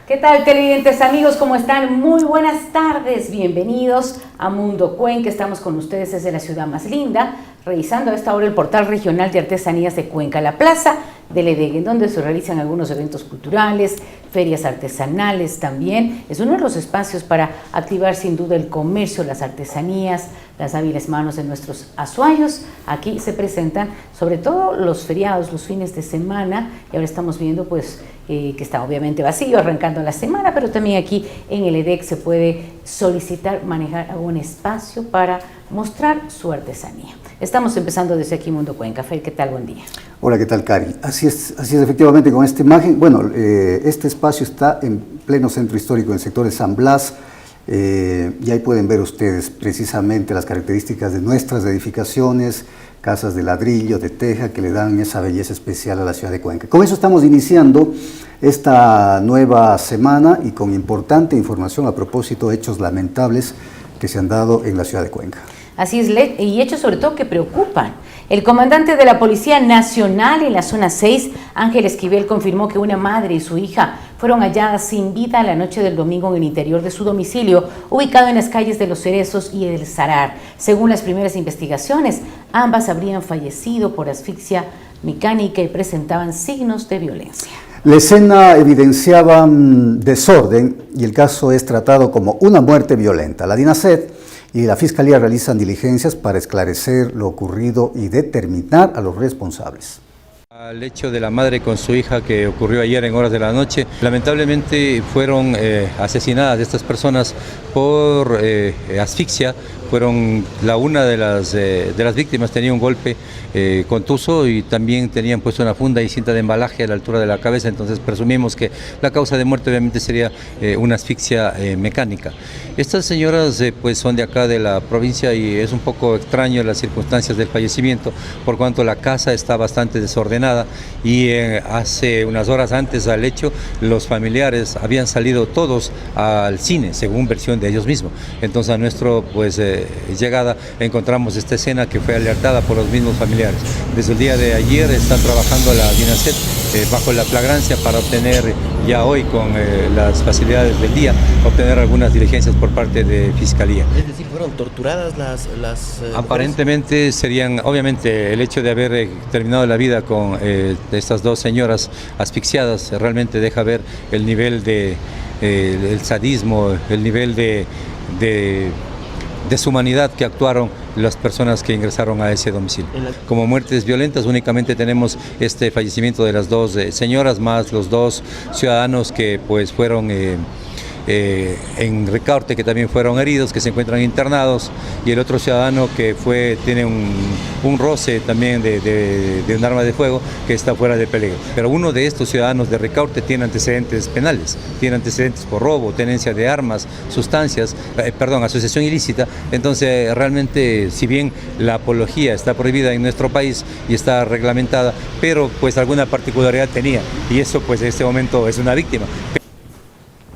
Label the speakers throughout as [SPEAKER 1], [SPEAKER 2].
[SPEAKER 1] ¿Qué tal, televidentes amigos? ¿Cómo están? Muy buenas tardes, bienvenidos a Mundo Cuenca. Estamos con ustedes desde la ciudad más linda, revisando a esta hora el portal regional de artesanías de Cuenca, la plaza del EDEG, en donde se realizan algunos eventos culturales, ferias artesanales también. Es uno de los espacios para activar sin duda el comercio, las artesanías, las hábiles manos de nuestros azuayos. Aquí se presentan sobre todo los feriados, los fines de semana, y ahora estamos viendo pues que está obviamente vacío, arrancando la semana, pero también aquí en el EDEG se puede solicitar manejar algún espacio para mostrar su artesanía. Estamos empezando desde aquí Mundo Cuenca. Fer, ¿qué tal? Buen día.
[SPEAKER 2] Hola, ¿qué tal, Cari? Así es efectivamente con esta imagen. Bueno, este espacio está en pleno centro histórico, en el sector de San Blas, y ahí pueden ver ustedes precisamente las características de nuestras edificaciones, casas de ladrillo, de teja, que le dan esa belleza especial a la ciudad de Cuenca. Con eso estamos iniciando esta nueva semana y con importante información a propósito de hechos lamentables que se han dado en la ciudad de Cuenca.
[SPEAKER 1] Así es, y hechos sobre todo que preocupan. El comandante de la Policía Nacional en la zona 6, Ángel Esquivel, confirmó que una madre y su hija fueron halladas sin vida la noche del domingo en el interior de su domicilio, ubicado en las calles de Los Cerezos y El Sarar. Según las primeras investigaciones, ambas habrían fallecido por asfixia mecánica y presentaban signos de violencia.
[SPEAKER 2] La escena evidenciaba desorden y el caso es tratado como una muerte violenta. La DINASED y la Fiscalía realizan diligencias para esclarecer lo ocurrido y determinar a los responsables.
[SPEAKER 3] Al hecho de la madre con su hija que ocurrió ayer en horas de la noche, lamentablemente fueron asesinadas estas personas por asfixia. Una de las víctimas tenía un golpe contuso y también tenían puesto una funda y cinta de embalaje a la altura de la cabeza, entonces presumimos que la causa de muerte obviamente sería una asfixia mecánica. Estas señoras pues son de acá de la provincia y es un poco extraño las circunstancias del fallecimiento, por cuanto la casa está bastante desordenada y hace unas horas antes al hecho los familiares habían salido todos al cine, según versión de ellos mismos. Entonces a nuestro llegada encontramos esta escena que fue alertada por los mismos familiares. Desde el día de ayer está trabajando la DINASED bajo la flagrancia para obtener ya hoy con las facilidades del día, obtener algunas diligencias por parte de Fiscalía.
[SPEAKER 4] Es decir, ¿fueron torturadas las
[SPEAKER 3] Aparentemente serían, obviamente el hecho de haber terminado la vida con estas dos señoras asfixiadas realmente deja ver el nivel de el sadismo, el nivel de deshumanidad que actuaron las personas que ingresaron a ese domicilio. Como muertes violentas únicamente tenemos este fallecimiento de las dos señoras, más los dos ciudadanos que pues fueron en Ricaurte, que también fueron heridos, que se encuentran internados, y el otro ciudadano que tiene un roce también de un arma de fuego que está fuera de peligro. Pero uno de estos ciudadanos de Ricaurte tiene antecedentes penales, tiene antecedentes por robo, tenencia de armas, sustancias, asociación ilícita. Entonces realmente, si bien la apología está prohibida en nuestro país y está reglamentada, pero pues alguna particularidad tenía, y eso pues en este momento es una víctima.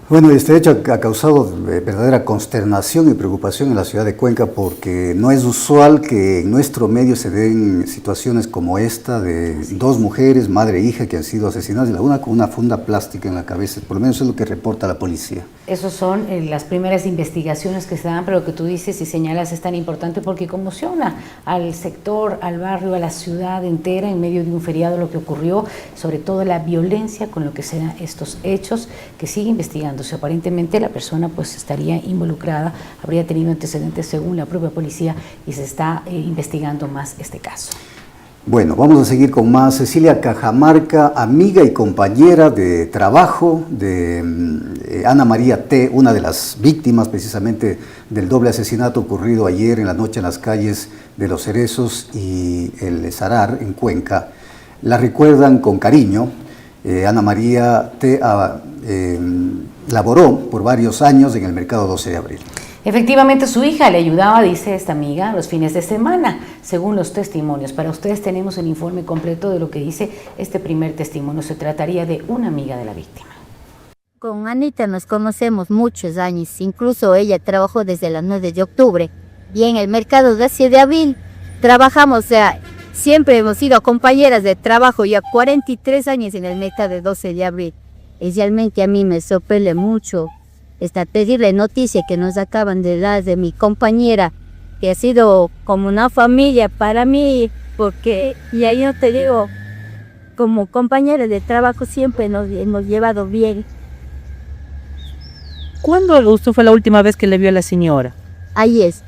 [SPEAKER 2] Bueno, este hecho ha causado verdadera consternación y preocupación en la ciudad de Cuenca porque no es usual que en nuestro medio se den situaciones como esta de dos mujeres, madre e hija, que han sido asesinadas, y la una con una funda plástica en la cabeza. Por lo menos es lo que reporta la policía.
[SPEAKER 1] Esas son las primeras investigaciones que se dan, pero lo que tú dices y señalas es tan importante porque conmociona al sector, al barrio, a la ciudad entera en medio de un feriado lo que ocurrió, sobre todo la violencia con lo que se dan estos hechos, que sigue investigando. Aparentemente la persona pues estaría involucrada, habría tenido antecedentes según la propia policía y se está investigando más este caso.
[SPEAKER 2] Bueno, vamos a seguir con más. Cecilia Cajamarca, amiga y compañera de trabajo de Ana María T., una de las víctimas precisamente del doble asesinato ocurrido ayer en la noche en las calles de Los Cerezos y El Sarar en Cuenca. La recuerdan con cariño. Ana María T. laboró por varios años en el mercado 12 de abril.
[SPEAKER 1] Efectivamente, su hija le ayudaba, dice esta amiga, los fines de semana, según los testimonios. Para ustedes tenemos el informe completo de lo que dice este primer testimonio. Se trataría de una amiga de la víctima.
[SPEAKER 5] Con Anita nos conocemos muchos años, incluso ella trabajó desde las 9 de octubre y en el mercado 12 de abril trabajamos, siempre hemos sido compañeras de trabajo, ya 43 años en el mercado de 12 de abril. Y realmente a mí me sorprende mucho esta terrible noticia que nos acaban de dar de mi compañera, que ha sido como una familia para mí, porque, y ahí yo te digo, como compañera de trabajo siempre nos hemos llevado bien.
[SPEAKER 1] ¿Cuándo usted fue la última vez que le vio a la señora?
[SPEAKER 5] Ahí es.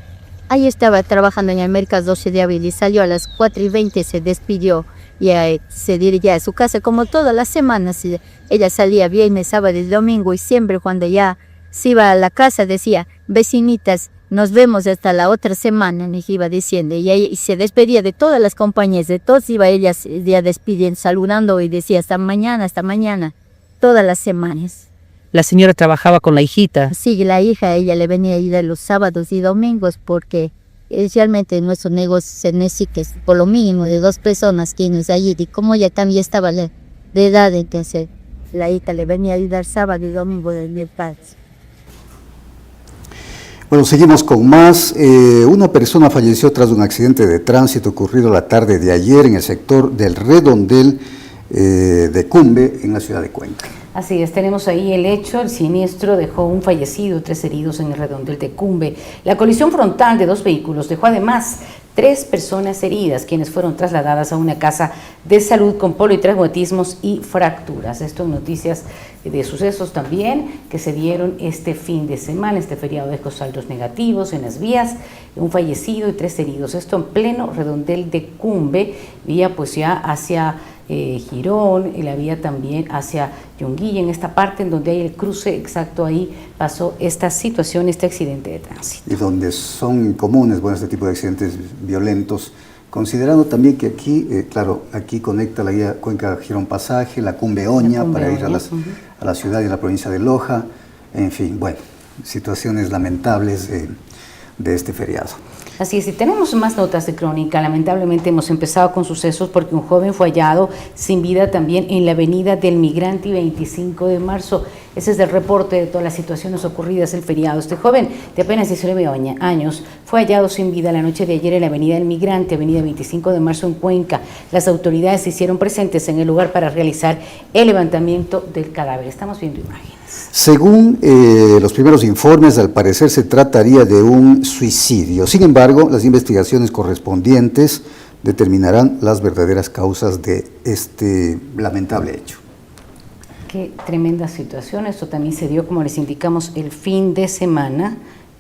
[SPEAKER 5] Ahí estaba trabajando en el Mercado 12 de abril y salió a las 4:20, se despidió y se dirigía a su casa como todas las semanas. Ella salía viernes, sábado y domingo y siempre cuando ya se iba a la casa decía, vecinitas, nos vemos hasta la otra semana, nos iba diciendo. Y se despedía de todas las compañías, de todos iba ella ya despidiendo, saludando y decía hasta mañana, todas las semanas.
[SPEAKER 1] La señora trabajaba con la hijita.
[SPEAKER 5] Sí, la hija, ella le venía a ir los sábados y domingos porque realmente nuestro negocio se necesita por lo mínimo de 2 personas que nos ayuden. Y como ella también estaba de edad, entonces la hija le venía a ayudar sábado y domingo de mi padre.
[SPEAKER 2] Bueno, seguimos con más. Una persona falleció tras un accidente de tránsito ocurrido la tarde de ayer en el sector del Redondel de Cumbe, en la ciudad de Cuenca.
[SPEAKER 1] Así es, tenemos ahí el hecho, el siniestro dejó un fallecido, 3 heridos en el Redondel de Cumbe. La colisión frontal de 2 vehículos dejó además 3 personas heridas, quienes fueron trasladadas a una casa de salud con politraumatismos y fracturas. Esto en noticias de sucesos también que se dieron este fin de semana. Este feriado dejó saldos negativos en las vías, un fallecido y 3 heridos. Esto en pleno Redondel de Cumbe, vía pues ya hacia Girón y la vía también hacia Yunguilla, en esta parte en donde hay el cruce exacto, ahí pasó esta situación, este accidente de tránsito.
[SPEAKER 2] Y donde son comunes, bueno, este tipo de accidentes violentos, considerando también que aquí, claro, aquí conecta la vía Cuenca-Girón Pasaje, la Cumbe Oña, para ir a la ciudad y a la provincia de Loja, en fin, bueno, situaciones lamentables de este feriado.
[SPEAKER 1] Así es, y tenemos más notas de crónica. Lamentablemente hemos empezado con sucesos porque un joven fue hallado sin vida también en la avenida del Migrante y 25 de marzo. Ese es el reporte de todas las situaciones ocurridas el feriado. Este joven de apenas 19 años fue hallado sin vida la noche de ayer en la avenida del Migrante, avenida 25 de marzo en Cuenca. Las autoridades se hicieron presentes en el lugar para realizar el levantamiento del cadáver. Estamos viendo imágenes.
[SPEAKER 2] Según los primeros informes, al parecer se trataría de un suicidio. Sin embargo, las investigaciones correspondientes determinarán las verdaderas causas de este lamentable hecho.
[SPEAKER 1] Qué tremenda situación. Esto también se dio, como les indicamos, el fin de semana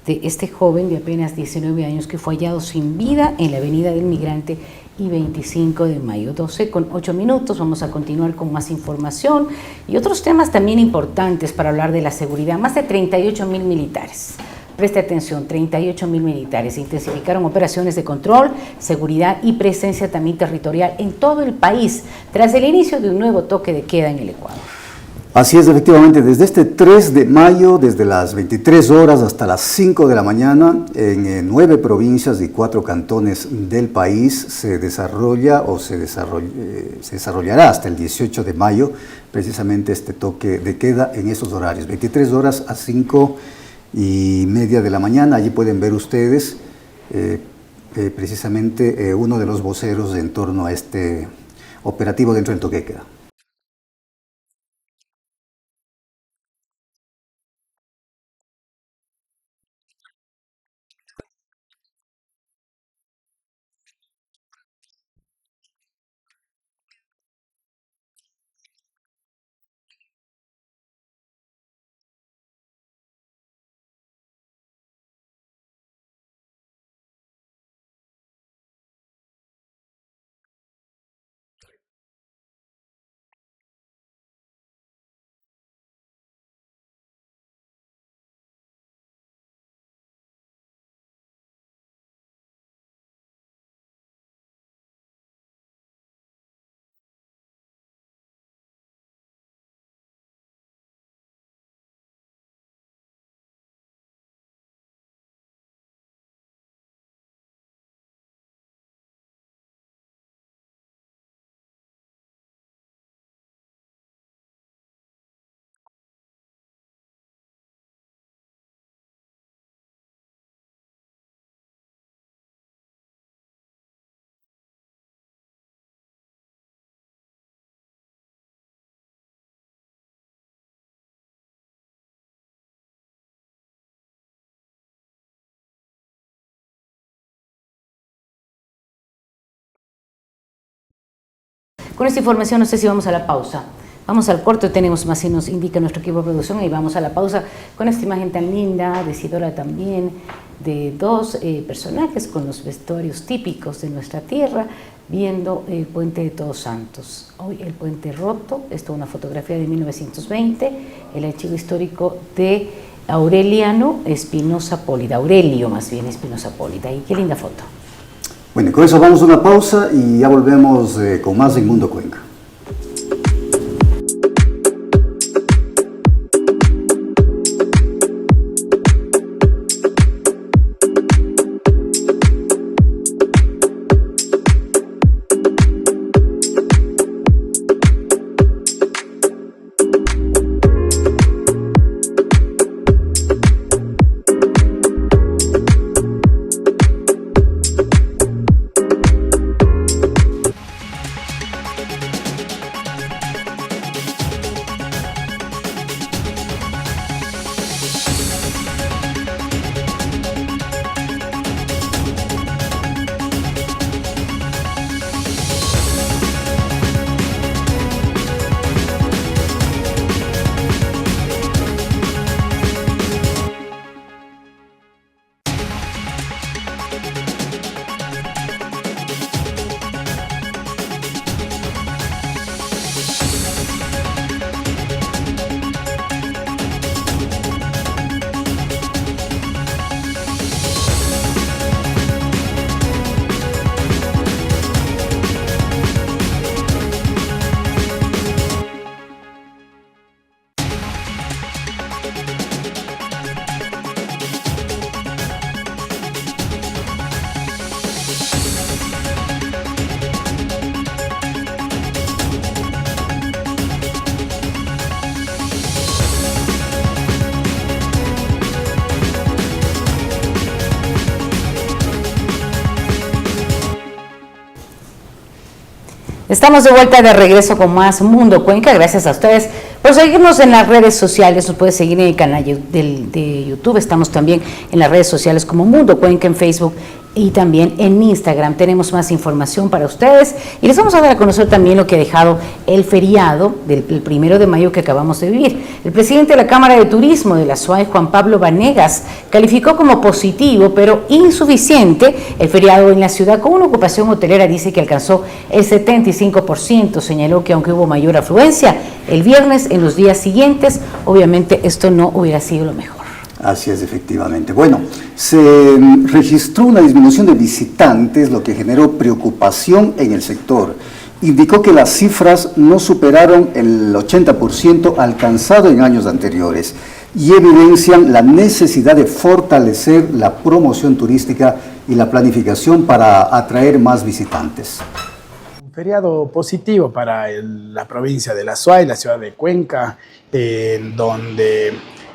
[SPEAKER 1] de este joven de apenas 19 años que fue hallado sin vida en la avenida del Migrante y 25 de mayo, 12:08. Vamos a continuar con más información y otros temas también importantes para hablar de la seguridad. Más de 38.000 militares. Preste atención, 38.000 militares intensificaron operaciones de control, seguridad y presencia también territorial en todo el país tras el inicio de un nuevo toque de queda en el Ecuador.
[SPEAKER 2] Así es, efectivamente, desde este 3 de mayo, desde las 23 horas hasta las 5 de la mañana, en 9 provincias y 4 cantones del país se desarrolla o se desarrollará hasta el 18 de mayo precisamente este toque de queda en esos horarios, 23 horas a 5:30 de la mañana. Allí pueden ver ustedes precisamente uno de los voceros en torno a este operativo dentro del toque de queda.
[SPEAKER 1] Con esta información no sé si vamos a la pausa. Vamos al corto, tenemos más si nos indica nuestro equipo de producción y vamos a la pausa con esta imagen tan linda, decidora también, de dos personajes con los vestuarios típicos de nuestra tierra, viendo el puente de Todos Santos. Hoy el puente roto, esto es una fotografía de 1920, el archivo histórico de Aurelio Espinosa Pólida, y qué linda foto.
[SPEAKER 2] Bueno, con eso vamos a una pausa y ya volvemos con más en Mundo Cuenca.
[SPEAKER 1] Estamos de vuelta de regreso con más Mundo Cuenca. Gracias a ustedes por seguirnos en las redes sociales. Nos puede seguir en el canal de YouTube. Estamos también en las redes sociales como Mundo Cuenca en Facebook y también en Instagram. Tenemos más información para ustedes y les vamos a dar a conocer también lo que ha dejado el feriado del 1 de mayo que acabamos de vivir. El presidente de la Cámara de Turismo de la SUAY, Juan Pablo Vanegas, calificó como positivo pero insuficiente el feriado en la ciudad, con una ocupación hotelera, dice que alcanzó el 75%. Señaló que aunque hubo mayor afluencia el viernes, en los días siguientes, obviamente esto no hubiera sido lo mejor.
[SPEAKER 2] Así es, efectivamente. Bueno, se registró una disminución de visitantes, lo que generó preocupación en el sector. Indicó que las cifras no superaron el 80% alcanzado en años anteriores y evidencian la necesidad de fortalecer la promoción turística y la planificación para atraer más visitantes.
[SPEAKER 6] Un feriado positivo para la provincia de la SUAY, la ciudad de Cuenca, donde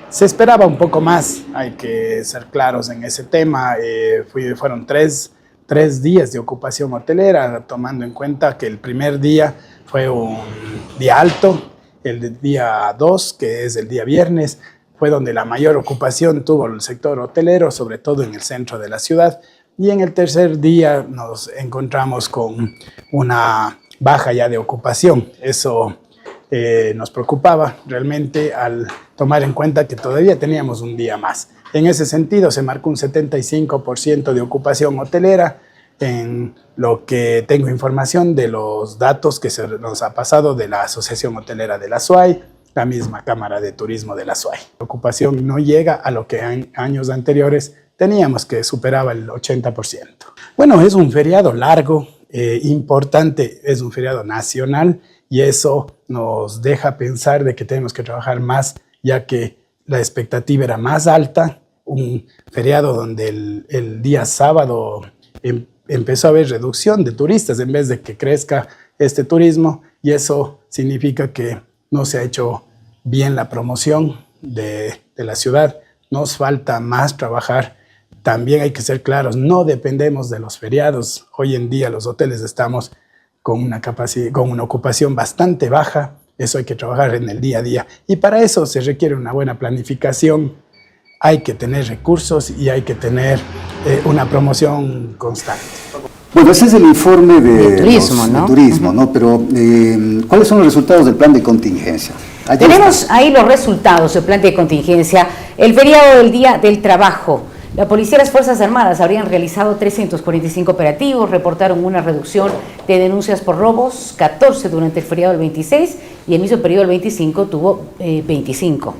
[SPEAKER 6] se esperaba un poco más, hay que ser claros en ese tema. Fueron tres días de ocupación hotelera, tomando en cuenta que el primer día fue un día alto, el día 2, que es el día viernes, fue donde la mayor ocupación tuvo el sector hotelero, sobre todo en el centro de la ciudad, y en el tercer día nos encontramos con una baja ya de ocupación. Eso nos preocupaba realmente al tomar en cuenta que todavía teníamos un día más. En ese sentido se marcó un 75% de ocupación hotelera, en lo que tengo información de los datos que se nos ha pasado de la Asociación Hotelera de la SUAY, la misma Cámara de Turismo de la SUAY. La ocupación no llega a lo que en años anteriores teníamos, que superaba el 80%. Bueno, es un feriado largo, importante, es un feriado nacional, y eso nos deja pensar de que tenemos que trabajar más, ya que la expectativa era más alta. Un feriado donde el día sábado empezó a haber reducción de turistas en vez de que crezca este turismo, y eso significa que no se ha hecho bien la promoción de la ciudad. Nos falta más trabajar. También hay que ser claros, no dependemos de los feriados. Hoy en día los hoteles estamos con una ocupación bastante baja. Eso hay que trabajar en el día a día, y para eso se requiere una buena planificación. Hay que tener recursos y hay que tener una promoción constante.
[SPEAKER 2] Bueno, ese es el informe
[SPEAKER 1] de turismo, ¿no?
[SPEAKER 2] De turismo, ¿no? Pero, ¿cuáles son los resultados del plan de contingencia?
[SPEAKER 1] Tenemos ahí los resultados del plan de contingencia. El feriado del Día del Trabajo. La policía y las Fuerzas Armadas habrían realizado 345 operativos, reportaron una reducción de denuncias por robos, 14 durante el feriado del 26 y el mismo periodo del 25 tuvo 25.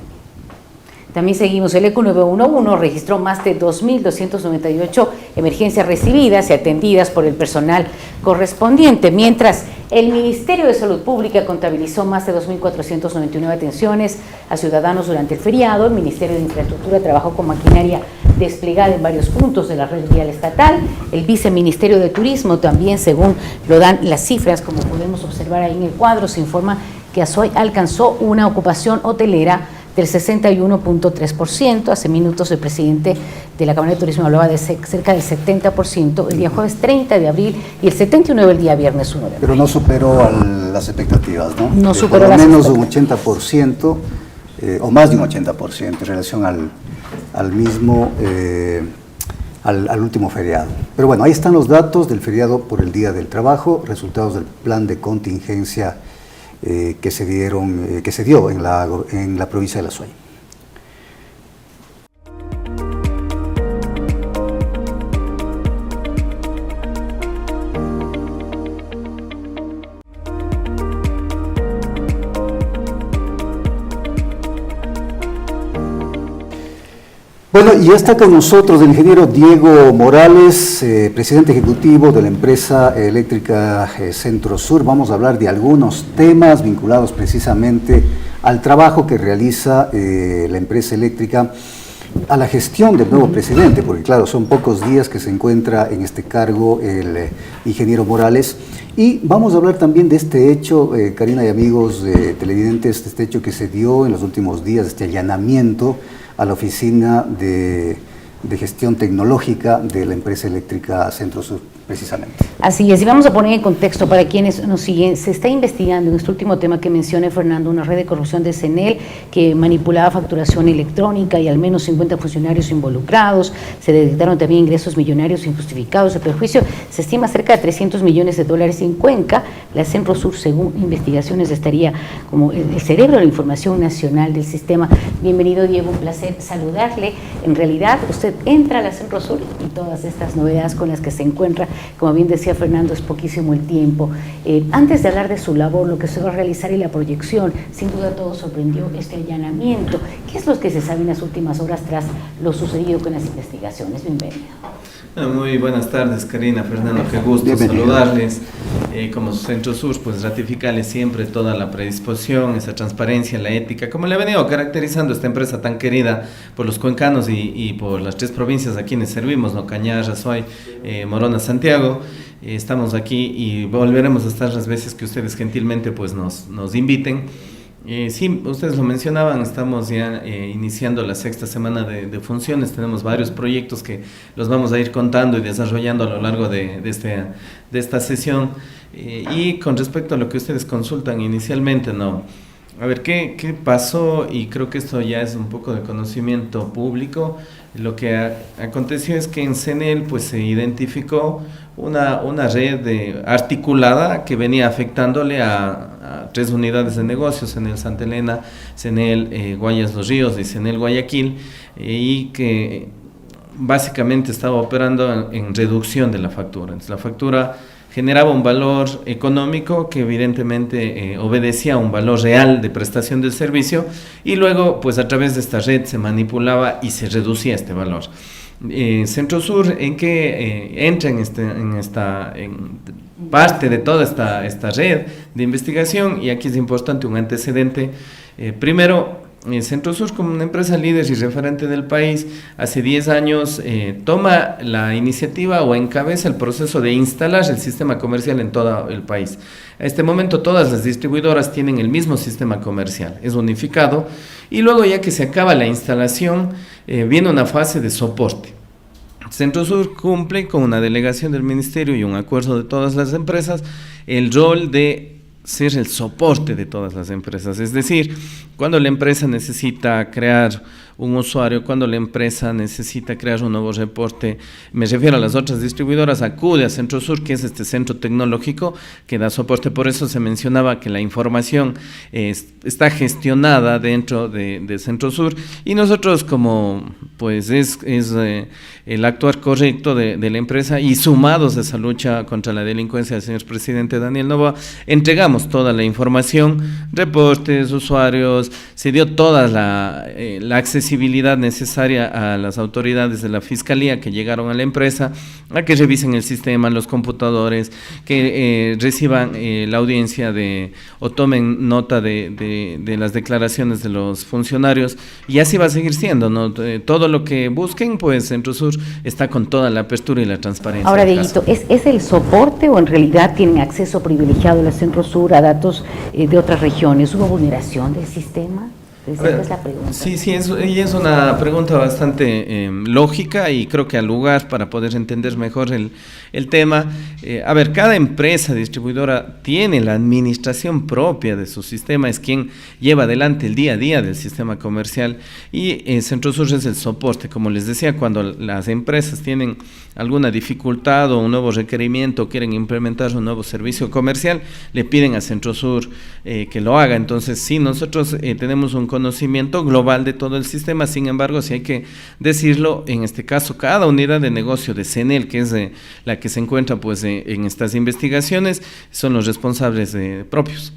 [SPEAKER 1] También seguimos, el ECU 911 registró más de 2.298 emergencias recibidas y atendidas por el personal correspondiente, mientras el Ministerio de Salud Pública contabilizó más de 2.499 atenciones a ciudadanos durante el feriado. El Ministerio de Infraestructura trabajó con maquinaria desplegada en varios puntos de la red vial estatal. El Viceministerio de Turismo también, según lo dan las cifras, como podemos observar ahí en el cuadro, se informa que Azuay alcanzó una ocupación hotelera del 61.3%. Hace minutos el presidente de la Cámara de Turismo hablaba de cerca del 70% el día jueves 30 de abril y el 79% el día viernes 1 de abril.
[SPEAKER 2] Pero no superó las expectativas, ¿no?
[SPEAKER 1] No superó
[SPEAKER 2] las expectativas. Por lo menos un 80% o más de un 80% en relación al mismo, al último feriado. Pero bueno, ahí están los datos del feriado por el Día del Trabajo, resultados del plan de contingencia que se dio en la provincia de La Suay. Bueno, y ya está con nosotros el ingeniero Diego Morales, presidente ejecutivo de la empresa eléctrica Centro Sur. Vamos a hablar de algunos temas vinculados precisamente al trabajo que realiza la empresa eléctrica, a la gestión del nuevo presidente, porque claro, son pocos días que se encuentra en este cargo el ingeniero Morales. Y vamos a hablar también de este hecho, Karina y amigos televidentes, de este hecho que se dio en los últimos días, este allanamiento a la oficina de gestión tecnológica de la empresa eléctrica Centro Sur, precisamente.
[SPEAKER 1] Así es, y vamos a poner en contexto para quienes nos siguen. Se está investigando en este último tema que menciona Fernando, una red de corrupción de CNEL que manipulaba facturación electrónica y al menos 50 funcionarios involucrados. Se detectaron también ingresos millonarios injustificados. El perjuicio se estima cerca de $300 millones en Cuenca. La Centro Sur, según investigaciones, estaría como el cerebro de la información nacional del sistema. Bienvenido, Diego, un placer saludarle. En realidad, usted entra a la Centro Sur y todas estas novedades con las que se encuentra, como bien decía Fernando, es poquísimo el tiempo. Antes de hablar de su labor, lo que se va a realizar y la proyección, sin duda todo sorprendió este allanamiento. ¿Qué es lo que se sabe en las últimas horas tras lo sucedido con las investigaciones? Bienvenido.
[SPEAKER 7] Muy buenas tardes, Karina, Fernando, qué gusto saludarles. Como Centro Sur, pues ratificarles siempre toda la predisposición, esa transparencia, la ética, como le ha venido caracterizando esta empresa tan querida por los cuencanos y por las 3 provincias a quienes servimos, ¿no? Cañar, Azuay, Morona, Santiago. Estamos aquí y volveremos a estar las veces que ustedes gentilmente pues nos inviten. Sí, ustedes lo mencionaban, estamos ya iniciando la 6ª semana de funciones, tenemos varios proyectos que los vamos a ir contando y desarrollando a lo largo de esta sesión. Y con respecto a lo que ustedes consultan inicialmente, ¿no? A ver, ¿qué pasó? Y creo que esto ya es un poco de conocimiento público. Lo que aconteció es que en CNEL pues se identificó una red articulada que venía afectándole a 3 unidades de negocios, CNEL Santa Elena, CNEL Guayas Los Ríos y CNEL Guayaquil, y que básicamente estaba operando en reducción de la factura. Entonces, la factura generaba un valor económico que evidentemente obedecía a un valor real de prestación del servicio, y luego pues a través de esta red se manipulaba y se reducía este valor. Centro Sur, ¿en qué entra en parte de toda esta red de investigación? Y aquí es importante un antecedente. Primero, Centro Sur, como una empresa líder y referente del país, hace 10 años toma la iniciativa o encabeza el proceso de instalar el sistema comercial en todo el país. A este momento todas las distribuidoras tienen el mismo sistema comercial, es unificado, y luego ya que se acaba la instalación, viene una fase de soporte. Centro Sur cumple con una delegación del Ministerio y un acuerdo de todas las empresas el rol de ser el soporte de todas las empresas. Es decir, cuando la empresa necesita crear un usuario, cuando la empresa necesita crear un nuevo reporte, me refiero a las otras distribuidoras, acude a Centrosur, que es este centro tecnológico que da soporte. Por eso se mencionaba que la información está gestionada dentro de Centrosur, y nosotros, como pues es el actuar correcto de la empresa, y sumados a esa lucha contra la delincuencia del señor presidente Daniel Noboa, entregamos toda la información, reportes, usuarios, se dio toda la accesibilidad necesaria a las autoridades de la Fiscalía que llegaron a la empresa, a que revisen el sistema, los computadores, que reciban la audiencia o tomen nota de las declaraciones de los funcionarios, y así va a seguir siendo, ¿no? Todo lo que busquen, pues Centrosur está con toda la apertura y la transparencia.
[SPEAKER 1] Ahora, Dieguito, ¿es el soporte o en realidad tienen acceso privilegiado la Centrosur a datos de otras regiones? ¿Hubo vulneración del sistema? Esa es la pregunta.
[SPEAKER 7] Sí, es una pregunta bastante lógica, y creo que al lugar para poder entender mejor el tema. A ver, cada empresa distribuidora tiene la administración propia de su sistema, es quien lleva adelante el día a día del sistema comercial, y Centrosur es el soporte. Como les decía, cuando las empresas tienen alguna dificultad o un nuevo requerimiento, quieren implementar un nuevo servicio comercial, le piden a Centrosur que lo haga. Entonces, sí, nosotros tenemos un conocimiento global de todo el sistema. Sin embargo, si hay que decirlo, en este caso, cada unidad de negocio de CENEL, que es la que se encuentra pues en estas investigaciones, son los responsables propios.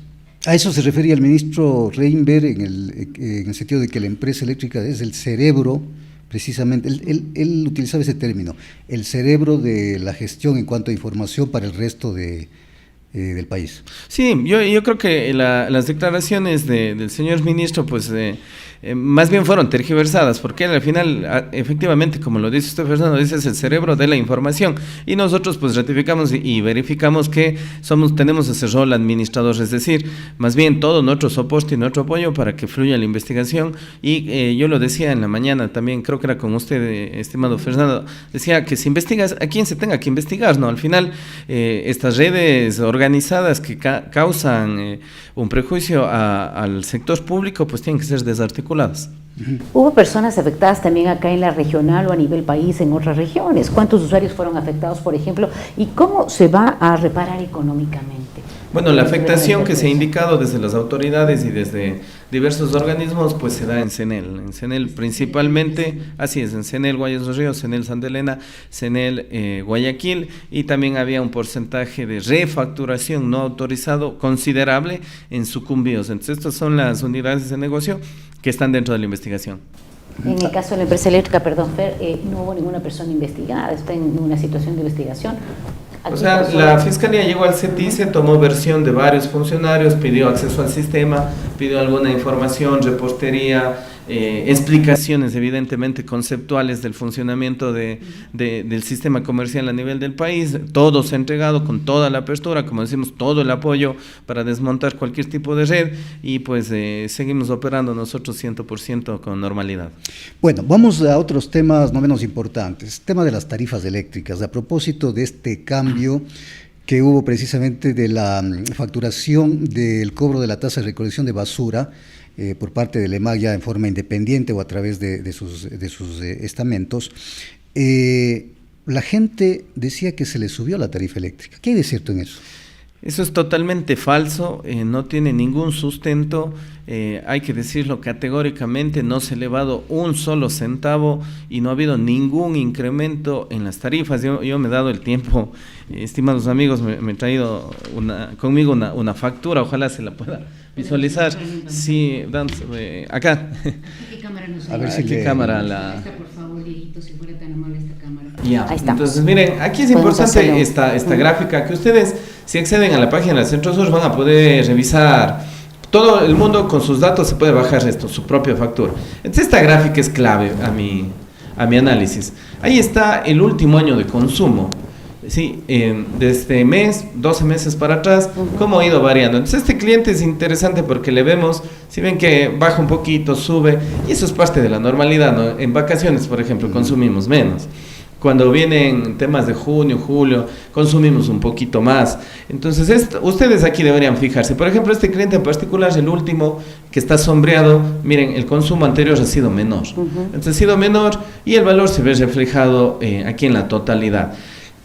[SPEAKER 2] A eso se refería el ministro Reinberg en el sentido de que la empresa eléctrica es el cerebro, precisamente, él utilizaba ese término, el cerebro de la gestión en cuanto a información para el resto del país.
[SPEAKER 7] Sí, yo creo que las declaraciones del señor ministro, pues más bien fueron tergiversadas, porque al final, efectivamente, como lo dice usted, Fernando, ese es el cerebro de la información, y nosotros pues ratificamos y verificamos que tenemos ese rol administrador, es decir, más bien todo nuestro soporte y nuestro apoyo para que fluya la investigación. Y yo lo decía en la mañana también, creo que era con usted, estimado Fernando, decía que si investigas, a quien se tenga que investigar, ¿no? Al final, estas redes organizadas que causan un prejuicio al sector público, pues tienen que ser desarticuladas.
[SPEAKER 1] ¿Hubo personas afectadas también acá en la regional o a nivel país en otras regiones? ¿Cuántos usuarios fueron afectados, por ejemplo? ¿Y cómo se va a reparar económicamente?
[SPEAKER 7] Bueno, la afectación que se ha indicado desde las autoridades y desde diversos organismos, pues se da en CENEL principalmente, así es, en CENEL Guayas dos Ríos, CENEL Santa Elena, CENEL Guayaquil, y también había un porcentaje de refacturación no autorizado considerable en Sucumbíos. Entonces, estas son las unidades de negocio que están dentro de la investigación.
[SPEAKER 1] En el caso de la empresa eléctrica, perdón, Fer, no hubo ninguna persona investigada, está en una situación de investigación.
[SPEAKER 7] O sea, la Fiscalía llegó al CETICE, tomó versión de varios funcionarios, pidió acceso al sistema, pidió alguna información, reportería, explicaciones evidentemente conceptuales del funcionamiento del sistema comercial a nivel del país. Todo se ha entregado con toda la apertura, como decimos, todo el apoyo para desmontar cualquier tipo de red, y pues seguimos operando nosotros 100% con normalidad.
[SPEAKER 2] Bueno, vamos a otros temas no menos importantes. Tema de las tarifas eléctricas. A propósito de este cambio que hubo precisamente de la facturación del cobro de la tasa de recolección de basura por parte del EMAG ya en forma independiente o a través de sus estamentos, la gente decía que se le subió la tarifa eléctrica. ¿Qué hay de cierto en eso?
[SPEAKER 7] Eso es totalmente falso, no tiene ningún sustento, hay que decirlo categóricamente, no se ha elevado un solo centavo y no ha habido ningún incremento en las tarifas. Yo me he dado el tiempo, estimados amigos, me he traído conmigo una factura, ojalá se la pueda visualizar. Sí, acá.
[SPEAKER 1] ¿Qué cámara nos
[SPEAKER 2] A ver si
[SPEAKER 7] ¿Qué cámara la?
[SPEAKER 1] Esta, por favor, Dieguito, si fuera tan amable esta cámara.
[SPEAKER 7] Ya.
[SPEAKER 1] Ahí está.
[SPEAKER 7] Entonces, miren, aquí es
[SPEAKER 1] Podemos
[SPEAKER 7] importante
[SPEAKER 1] hacerlo.
[SPEAKER 7] esta gráfica, que ustedes, si acceden a la página del Centrosur, van a poder revisar. Todo el mundo con sus datos se puede bajar su propia factura. Entonces, esta gráfica es clave a mi análisis. Ahí está el último año de consumo. Sí, de este mes, 12 meses para atrás, cómo ha ido variando. Entonces este cliente es interesante porque le vemos, si ven que baja un poquito, sube, y eso es parte de la normalidad, ¿no? En vacaciones, por ejemplo, consumimos menos. Cuando vienen temas de junio, julio, consumimos un poquito más. Entonces, ustedes aquí deberían fijarse. Por ejemplo, este cliente en particular, el último, que está sombreado, miren, el consumo anterior ha sido menor. Entonces, ha sido menor y el valor se ve reflejado aquí en la totalidad.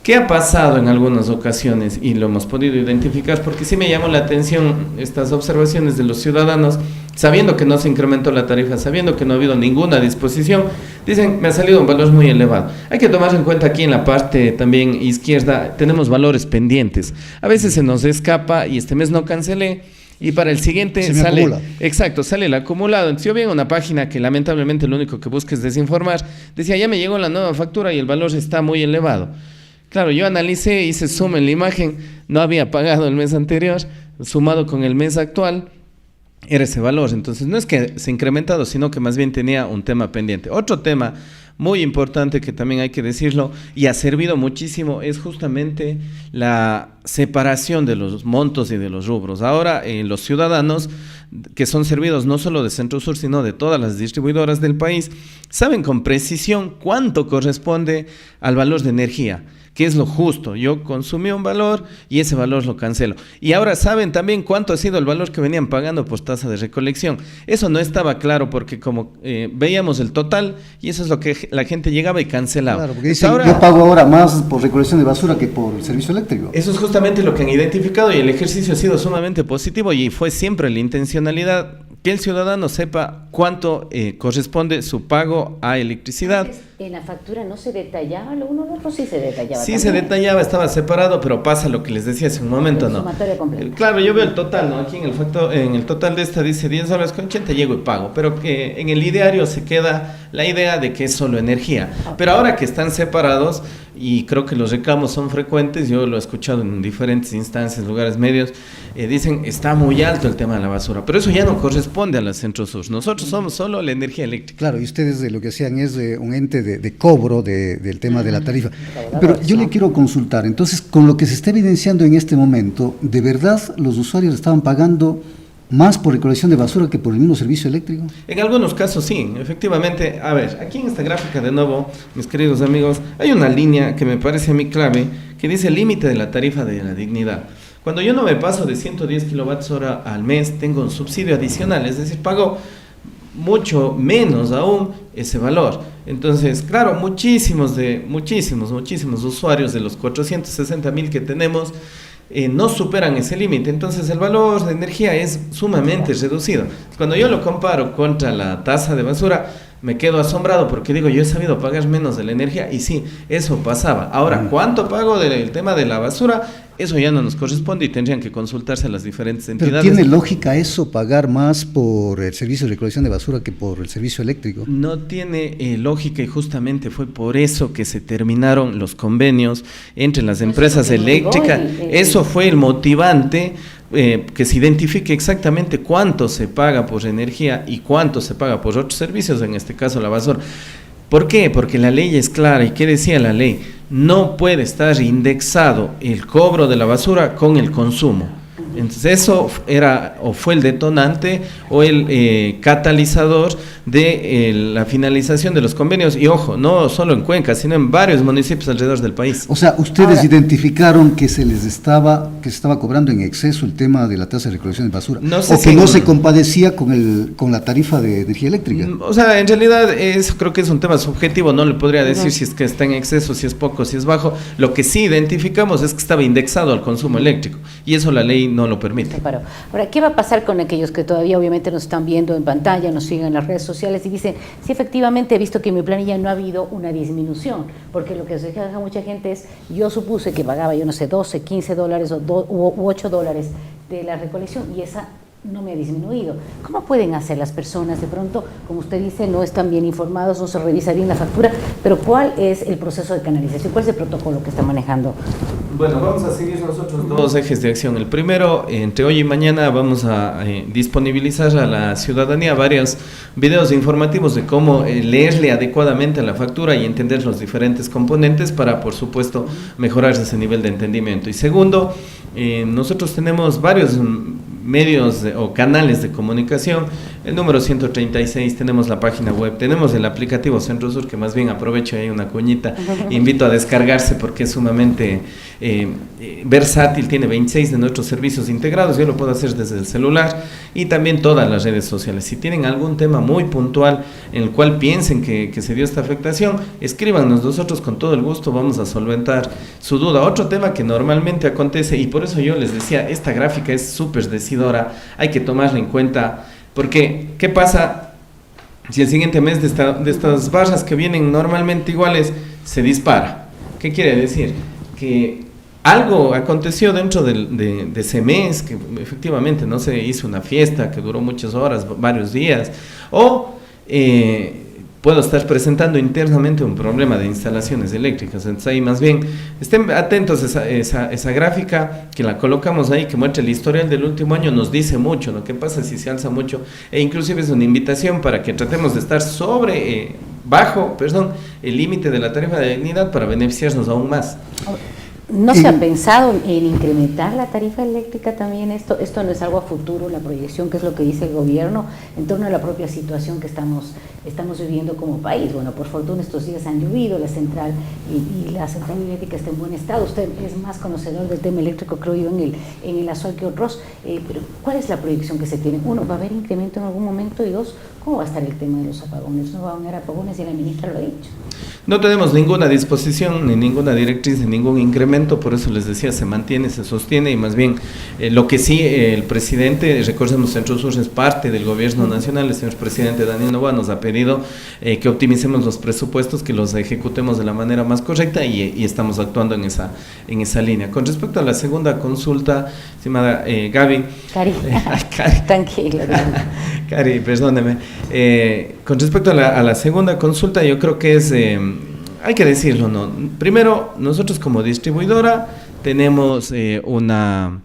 [SPEAKER 7] ¿Qué ha pasado en algunas ocasiones? Y lo hemos podido identificar porque sí me llamó la atención estas observaciones de los ciudadanos, sabiendo que no se incrementó la tarifa, sabiendo que no ha habido ninguna disposición, dicen, me ha salido un valor muy elevado. Hay que tomar en cuenta aquí en la parte también izquierda, tenemos valores pendientes. A veces se nos escapa y este mes no cancelé, y para el siguiente sale, acumula. Exacto, sale el acumulado. Entonces yo vi en una página que lamentablemente lo único que busca es desinformar, decía, ya me llegó la nueva factura y el valor está muy elevado. Claro, yo analicé, hice suma en la imagen, no había pagado el mes anterior, sumado con el mes actual, era ese valor. Entonces no es que se ha incrementado, sino que más bien tenía un tema pendiente. Otro tema muy importante que también hay que decirlo y ha servido muchísimo es justamente la separación de los montos y de los rubros. Ahora los ciudadanos que son servidos no solo de Centro Sur, sino de todas las distribuidoras del país, saben con precisión cuánto corresponde al valor de energía, que es lo justo. Yo consumí un valor y ese valor lo cancelo. Y ahora saben también cuánto ha sido el valor que venían pagando por tasa de recolección. Eso no estaba claro porque como veíamos el total y eso es lo que la gente llegaba y cancelaba.
[SPEAKER 2] Claro, porque dicen, yo pago ahora más por recolección de basura que por el servicio eléctrico.
[SPEAKER 7] Eso es justamente lo que han identificado y el ejercicio ha sido sumamente positivo y fue siempre la intencionalidad que el ciudadano sepa cuánto corresponde su pago a electricidad.
[SPEAKER 1] Entonces, en la factura no se detallaba lo uno, lo otro sí se detallaba.
[SPEAKER 7] Sí,
[SPEAKER 1] también
[SPEAKER 7] se detallaba, estaba separado, pero pasa lo que les decía hace un momento, ¿no?
[SPEAKER 1] Sumatoria completa.
[SPEAKER 7] Claro, yo veo el total, ¿no? Aquí en el total de esta dice $10.80, llego y pago, pero que en el ideario se queda la idea de que es solo energía. Okay. Pero ahora que están separados, y creo que los reclamos son frecuentes, yo lo he escuchado en diferentes instancias, lugares medios, dicen, está muy alto el tema de la basura, pero eso ya no corresponde a la Centro Sur, nosotros somos solo la energía eléctrica.
[SPEAKER 2] Claro, y ustedes lo que hacían es un ente de cobro del tema de la tarifa. Pero yo le quiero consultar, entonces, con lo que se está evidenciando en este momento, ¿de verdad los usuarios estaban pagando más por recolección de basura que por el mismo servicio eléctrico?
[SPEAKER 7] En algunos casos sí, efectivamente. A ver, aquí en esta gráfica de nuevo, mis queridos amigos, hay una línea que me parece a mí clave, que dice el límite de la tarifa de la dignidad. Cuando yo no me paso de 110 kWh al mes, tengo un subsidio adicional, es decir, pago mucho menos aún ese valor. Entonces, claro, muchísimos usuarios de los 460,000 que tenemos no superan ese límite, entonces el valor de energía es sumamente reducido. Cuando yo lo comparo contra la tasa de basura, me quedo asombrado porque digo, yo he sabido pagar menos de la energía y sí, eso pasaba. Ahora, ¿cuánto pago del tema de la basura? Eso ya no nos corresponde y tendrían que consultarse a las diferentes entidades.
[SPEAKER 2] ¿Pero tiene lógica eso, pagar más por el servicio de recolección de basura que por el servicio eléctrico?
[SPEAKER 7] No tiene lógica y justamente fue por eso que se terminaron los convenios entre las empresas eléctricas. Eso fue el motivante, que se identifique exactamente cuánto se paga por energía y cuánto se paga por otros servicios, en este caso la basura. ¿Por qué? Porque la ley es clara. ¿Y qué decía la ley? No puede estar indexado el cobro de la basura con el consumo. Entonces eso era o fue el detonante o el catalizador de la finalización de los convenios, y ojo, no solo en Cuenca, sino en varios municipios alrededor del país.
[SPEAKER 2] O sea, ustedes identificaron que se estaba cobrando en exceso el tema de la tasa de recolección de basura, no se compadecía con la tarifa de energía eléctrica.
[SPEAKER 7] O sea, en realidad creo que es un tema subjetivo, no le podría decir si es que está en exceso, si es poco, si es bajo. Lo que sí identificamos es que estaba indexado al consumo eléctrico, y eso la ley no lo permite.
[SPEAKER 1] Ahora, ¿qué va a pasar con aquellos que todavía obviamente nos están viendo en pantalla, nos siguen en las redes sociales y dicen, sí, efectivamente he visto que en mi planilla no ha habido una disminución? Porque lo que se queja mucha gente es, yo supuse que pagaba, yo no sé, 12, 15 dólares u 8 dólares de la recolección y esa no me ha disminuido. ¿Cómo pueden hacer las personas? De pronto, como usted dice, no están bien informados, no se revisa bien la factura, pero ¿cuál es el proceso de canalización? ¿Cuál es el protocolo que está manejando?
[SPEAKER 7] Bueno, vamos a seguir nosotros dos ejes de acción. El primero, entre hoy y mañana vamos a disponibilizar a la ciudadanía varios videos informativos de cómo leerle adecuadamente a la factura y entender los diferentes componentes para, por supuesto, mejorar ese nivel de entendimiento. Y segundo, nosotros tenemos varios medios o canales de comunicación el número 136, tenemos la página web, tenemos el aplicativo Centro Sur, que más bien aprovecho ahí una cuñita, invito a descargarse porque es sumamente versátil, tiene 26 de nuestros servicios integrados, yo lo puedo hacer desde el celular y también todas las redes sociales. Si tienen algún tema muy puntual en el cual piensen que se dio esta afectación, escríbanos, nosotros con todo el gusto vamos a solventar su duda. Otro tema que normalmente acontece, y por eso yo les decía, esta gráfica es súper decidora, hay que tomarla en cuenta, porque ¿qué pasa si el siguiente mes de estas barras que vienen normalmente iguales se dispara? ¿Qué quiere decir? Que algo aconteció dentro de ese mes, que efectivamente no se hizo una fiesta que duró muchas horas, varios días, o puedo estar presentando internamente un problema de instalaciones eléctricas. Entonces ahí más bien estén atentos a esa gráfica que la colocamos ahí, que muestra el historial del último año, nos dice mucho, ¿no? ¿Qué pasa si se alza mucho? E inclusive es una invitación para que tratemos de estar bajo el límite de la tarifa de dignidad para beneficiarnos aún más.
[SPEAKER 1] ¿No se ha pensado en incrementar la tarifa eléctrica también? Esto no es algo a futuro, la proyección, que es lo que dice el gobierno en torno a la propia situación que estamos viviendo como país. Bueno, por fortuna estos días han llovido, la central y la central eléctrica está en buen estado. Usted es más conocedor del tema eléctrico, creo yo, en el Azuay que otros, pero ¿cuál es la proyección que se tiene? Uno, ¿va a haber incremento en algún momento? Y dos, ¿cómo va a estar el tema de los apagones? ¿No va a haber apagones? Y la ministra lo ha dicho.
[SPEAKER 7] No tenemos ninguna disposición, ni ninguna directriz, ni ningún incremento, por eso les decía, se mantiene, se sostiene, y más bien lo que sí, el presidente, recordemos, Centro Sur es parte del gobierno nacional, el señor presidente Daniel Noboa nos ha pedido que optimicemos los presupuestos, que los ejecutemos de la manera más correcta, y estamos actuando en esa línea. Con respecto a la segunda consulta, estimada Gaby.
[SPEAKER 1] Cari, tranquilo.
[SPEAKER 7] Cari, perdóneme. Con respecto a la segunda consulta, yo creo que es, hay que decirlo, ¿no? Primero, nosotros como distribuidora tenemos una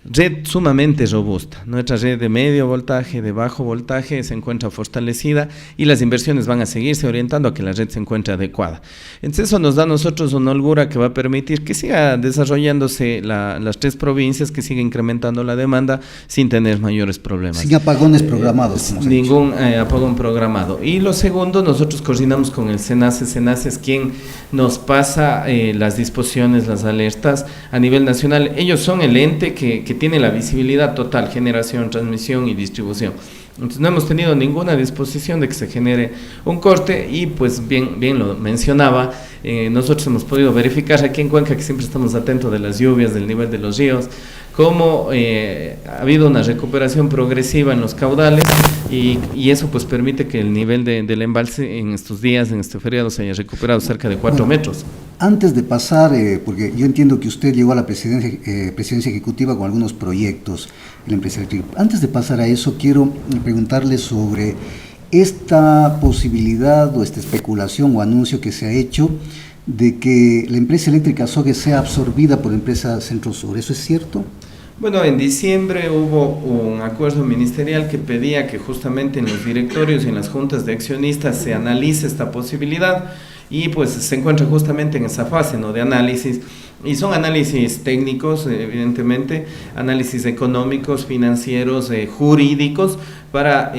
[SPEAKER 7] red sumamente robusta. Nuestra red de medio voltaje, de bajo voltaje se encuentra fortalecida y las inversiones van a seguirse orientando a que la red se encuentre adecuada. Entonces eso nos da a nosotros una holgura que va a permitir que siga desarrollándose las 3 provincias, que siga incrementando la demanda sin tener mayores problemas.
[SPEAKER 2] Sin apagones programados.
[SPEAKER 7] Ningún apagón programado. Y lo segundo, nosotros coordinamos con el SENACE. SENACE es quien nos pasa las disposiciones, las alertas a nivel nacional. Ellos son el ente que tiene la visibilidad total, generación, transmisión y distribución. Entonces no hemos tenido ninguna disposición de que se genere un corte, y pues bien lo mencionaba, nosotros hemos podido verificar aquí en Cuenca, que siempre estamos atentos de las lluvias, del nivel de los ríos, cómo ha habido una recuperación progresiva en los caudales, y eso pues permite que el nivel del embalse en estos días, en este feriado, se haya recuperado cerca de 4 metros.
[SPEAKER 2] Antes de pasar, porque yo entiendo que usted llegó a la presidencia ejecutiva con algunos proyectos en la empresa eléctrica. Antes de pasar a eso, quiero preguntarle sobre esta posibilidad o esta especulación o anuncio que se ha hecho de que la empresa eléctrica SOGES sea absorbida por la empresa Centro Sur. ¿Eso es cierto?
[SPEAKER 7] Bueno, en diciembre hubo un acuerdo ministerial que pedía que justamente en los directorios y en las juntas de accionistas se analice esta posibilidad, y pues se encuentra justamente en esa fase, ¿no?, de análisis, y son análisis técnicos, evidentemente, análisis económicos, financieros, jurídicos, para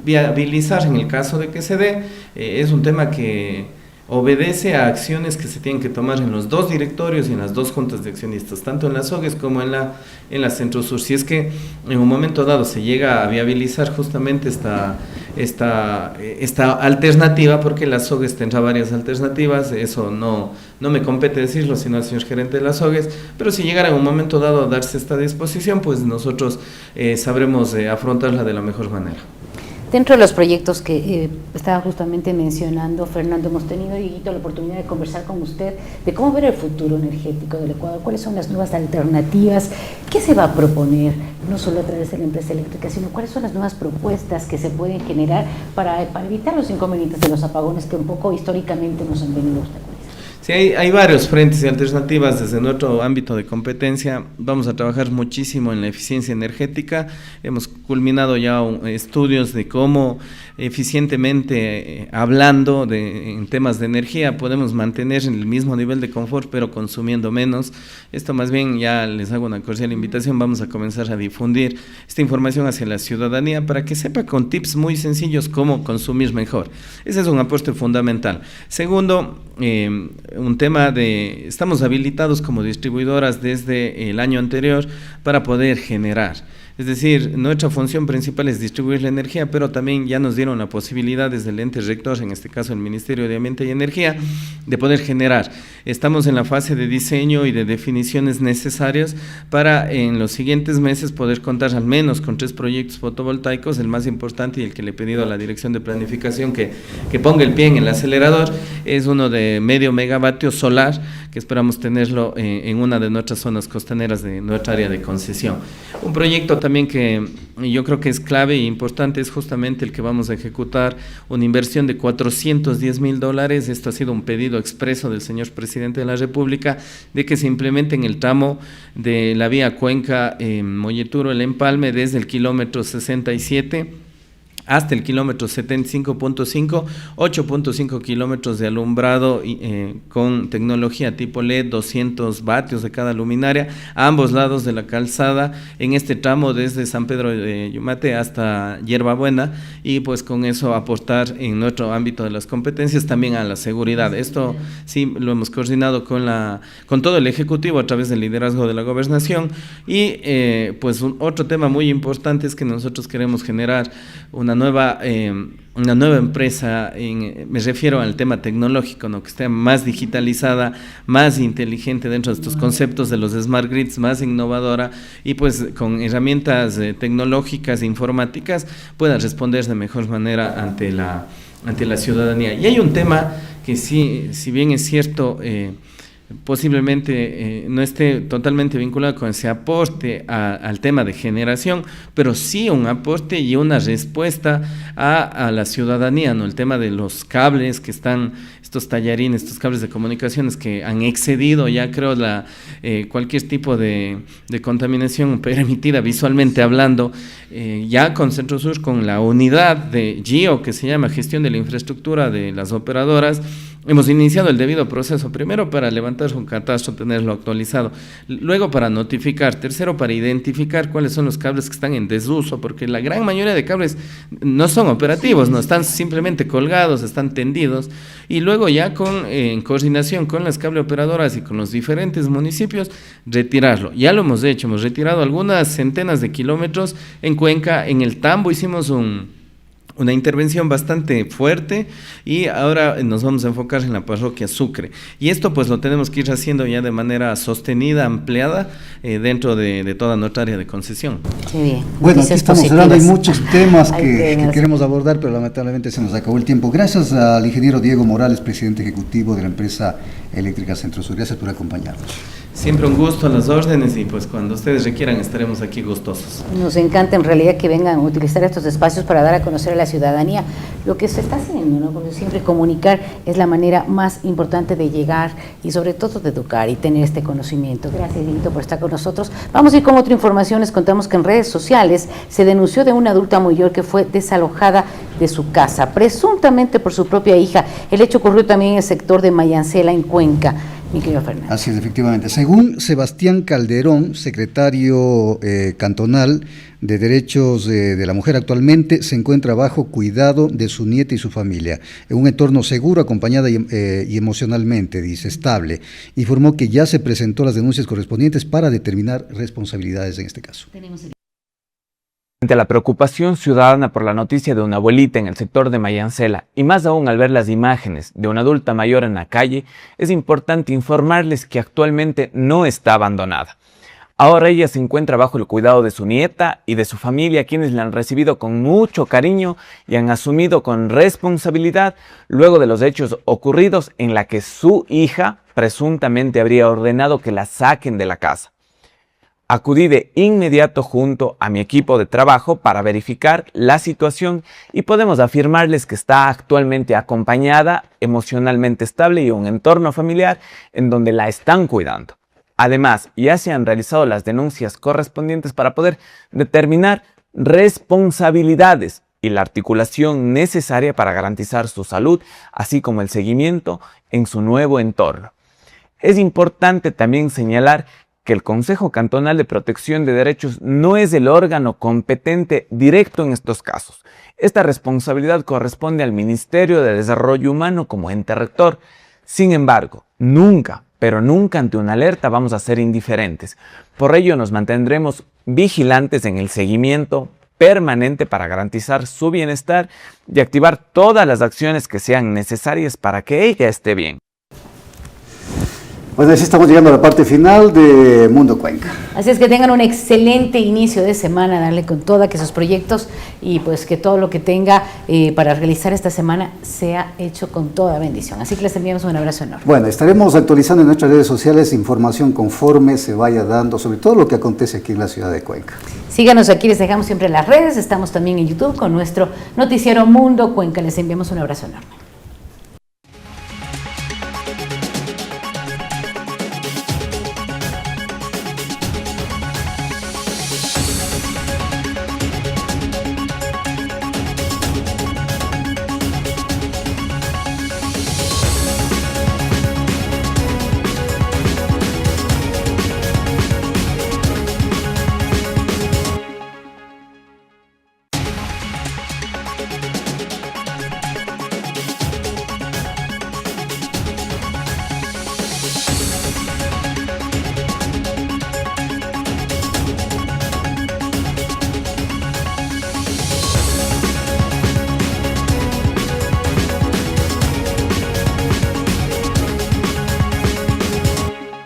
[SPEAKER 7] viabilizar en el caso de que se dé. Es un tema que obedece a acciones que se tienen que tomar en los 2 directorios y en las 2 juntas de accionistas, tanto en las SOGES como en la Centro Sur. Si es que en un momento dado se llega a viabilizar justamente esta alternativa, porque las SOGES tendrá varias alternativas, eso no me compete decirlo, sino al señor gerente de las SOGES, pero si llegara en un momento dado a darse esta disposición, pues nosotros sabremos afrontarla de la mejor manera.
[SPEAKER 1] Dentro de los proyectos que estaba justamente mencionando, Fernando, hemos tenido la oportunidad de conversar con usted de cómo ver el futuro energético del Ecuador, cuáles son las nuevas alternativas, qué se va a proponer, no solo a través de la empresa eléctrica, sino cuáles son las nuevas propuestas que se pueden generar para evitar los inconvenientes de los apagones que un poco históricamente nos han venido obstaculizando.
[SPEAKER 7] Sí, hay varios frentes y alternativas desde nuestro ámbito de competencia. Vamos a trabajar muchísimo en la eficiencia energética. Hemos culminado ya estudios de cómo eficientemente, hablando en temas de energía, podemos mantener el mismo nivel de confort, pero consumiendo menos. Esto más bien, ya les hago una cordial invitación, vamos a comenzar a difundir esta información hacia la ciudadanía para que sepa con tips muy sencillos cómo consumir mejor. Ese es un aporte fundamental. Segundo, un tema estamos habilitados como distribuidoras desde el año anterior para poder generar. Es decir, nuestra función principal es distribuir la energía, pero también ya nos dieron la posibilidad desde el ente rector, en este caso el Ministerio de Ambiente y Energía, de poder generar. Estamos en la fase de diseño y de definiciones necesarias para en los siguientes meses poder contar al menos con 3 proyectos fotovoltaicos. El más importante y el que le he pedido a la Dirección de Planificación que ponga el pie en el acelerador es uno de medio megavatio solar, que esperamos tenerlo en una de nuestras zonas costaneras de nuestra área de concesión. Un proyecto también que yo creo que es clave e importante es justamente el que vamos a ejecutar, una inversión de $410,000. Esto ha sido un pedido expreso del señor presidente de la República de que se implemente en el tramo de la vía Cuenca Molleturo El Empalme desde el kilómetro 67 hasta el kilómetro 75.5, 8.5 kilómetros de alumbrado con tecnología tipo LED, 200 vatios de cada luminaria, a ambos lados de la calzada, en este tramo desde San Pedro de Yumate hasta Hierbabuena, y pues con eso aportar en nuestro ámbito de las competencias también a la seguridad. Esto sí lo hemos coordinado con todo el Ejecutivo a través del liderazgo de la Gobernación, y pues otro tema muy importante es que nosotros queremos generar una nueva empresa, me refiero al tema tecnológico, ¿no? Que esté más digitalizada, más inteligente dentro de estos conceptos de los smart grids, más innovadora, y pues con herramientas tecnológicas e informáticas pueda responder de mejor manera ante la ciudadanía. Y hay un tema que sí, si bien es cierto, posiblemente no esté totalmente vinculado con ese aporte al tema de generación, pero sí un aporte y una respuesta a la ciudadanía, ¿no? El tema de los cables que están, estos tallarines, estos cables de comunicaciones que han excedido ya creo cualquier tipo de contaminación permitida visualmente hablando, ya con Centrosur, con la unidad de GIO que se llama Gestión de la Infraestructura de las Operadoras, hemos iniciado el debido proceso, primero para levantar un catastro, tenerlo actualizado, luego para notificar, tercero para identificar cuáles son los cables que están en desuso, porque la gran mayoría de cables no son operativos, no están simplemente colgados, están tendidos, y luego ya en coordinación con las cable operadoras y con los diferentes municipios, retirarlo. Ya lo hemos hecho, hemos retirado algunas centenas de kilómetros en Cuenca, en el Tambo hicimos una intervención bastante fuerte, y ahora nos vamos a enfocar en la parroquia Sucre, y esto pues lo tenemos que ir haciendo ya de manera sostenida, ampliada, dentro de toda nuestra área de concesión.
[SPEAKER 1] Qué bien.
[SPEAKER 2] Bueno, aquí estamos hablando, hay muchos temas que queremos abordar, pero lamentablemente se nos acabó el tiempo. Gracias al ingeniero Diego Morales, presidente ejecutivo de la empresa eléctrica Centrosur. Gracias por acompañarnos.
[SPEAKER 7] Siempre un gusto, a las órdenes, y pues cuando ustedes requieran estaremos aquí gustosos.
[SPEAKER 1] Nos encanta en realidad que vengan a utilizar estos espacios para dar a conocer a la ciudadanía lo que se está haciendo, ¿no? Porque siempre comunicar es la manera más importante de llegar y sobre todo de educar y tener este conocimiento. Gracias, Dieguito, por estar con nosotros. Vamos a ir con otra información. Les contamos que en redes sociales se denunció de una adulta mayor que fue desalojada de su casa, presuntamente por su propia hija. El hecho ocurrió también en el sector de Mayancela, en Cuenca. Mi querido Fernando.
[SPEAKER 2] Así es, efectivamente. Según Sebastián Calderón, secretario cantonal de Derechos de la Mujer, actualmente se encuentra bajo cuidado de su nieta y su familia, en un entorno seguro, acompañada y emocionalmente, dice, estable. Informó que ya se presentó las denuncias correspondientes para determinar responsabilidades en este caso.
[SPEAKER 8] Ante la preocupación ciudadana por la noticia de una abuelita en el sector de Mayancela, y más aún al ver las imágenes de una adulta mayor en la calle, es importante informarles que actualmente no está abandonada. Ahora ella se encuentra bajo el cuidado de su nieta y de su familia, quienes la han recibido con mucho cariño y han asumido con responsabilidad luego de los hechos ocurridos en la que su hija presuntamente habría ordenado que la saquen de la casa. Acudí de inmediato junto a mi equipo de trabajo para verificar la situación y podemos afirmarles que está actualmente acompañada, emocionalmente estable y un entorno familiar en donde la están cuidando. Además, ya se han realizado las denuncias correspondientes para poder determinar responsabilidades y la articulación necesaria para garantizar su salud, así como el seguimiento en su nuevo entorno. Es importante también señalar que el Consejo Cantonal de Protección de Derechos no es el órgano competente directo en estos casos. Esta responsabilidad corresponde al Ministerio de Desarrollo Humano como ente rector. Sin embargo, nunca, pero nunca ante una alerta vamos a ser indiferentes. Por ello nos mantendremos vigilantes en el seguimiento permanente para garantizar su bienestar y activar todas las acciones que sean necesarias para que ella esté bien.
[SPEAKER 2] Pues así estamos llegando a la parte final de Mundo Cuenca.
[SPEAKER 1] Así es que tengan un excelente inicio de semana, darle con toda, que sus proyectos y pues que todo lo que tenga para realizar esta semana sea hecho con toda bendición. Así que les enviamos un abrazo enorme.
[SPEAKER 2] Bueno, estaremos actualizando en nuestras redes sociales información conforme se vaya dando sobre todo lo que acontece aquí en la ciudad de Cuenca.
[SPEAKER 1] Síganos aquí, les dejamos siempre las redes, estamos también en YouTube con nuestro noticiero Mundo Cuenca. Les enviamos un abrazo enorme.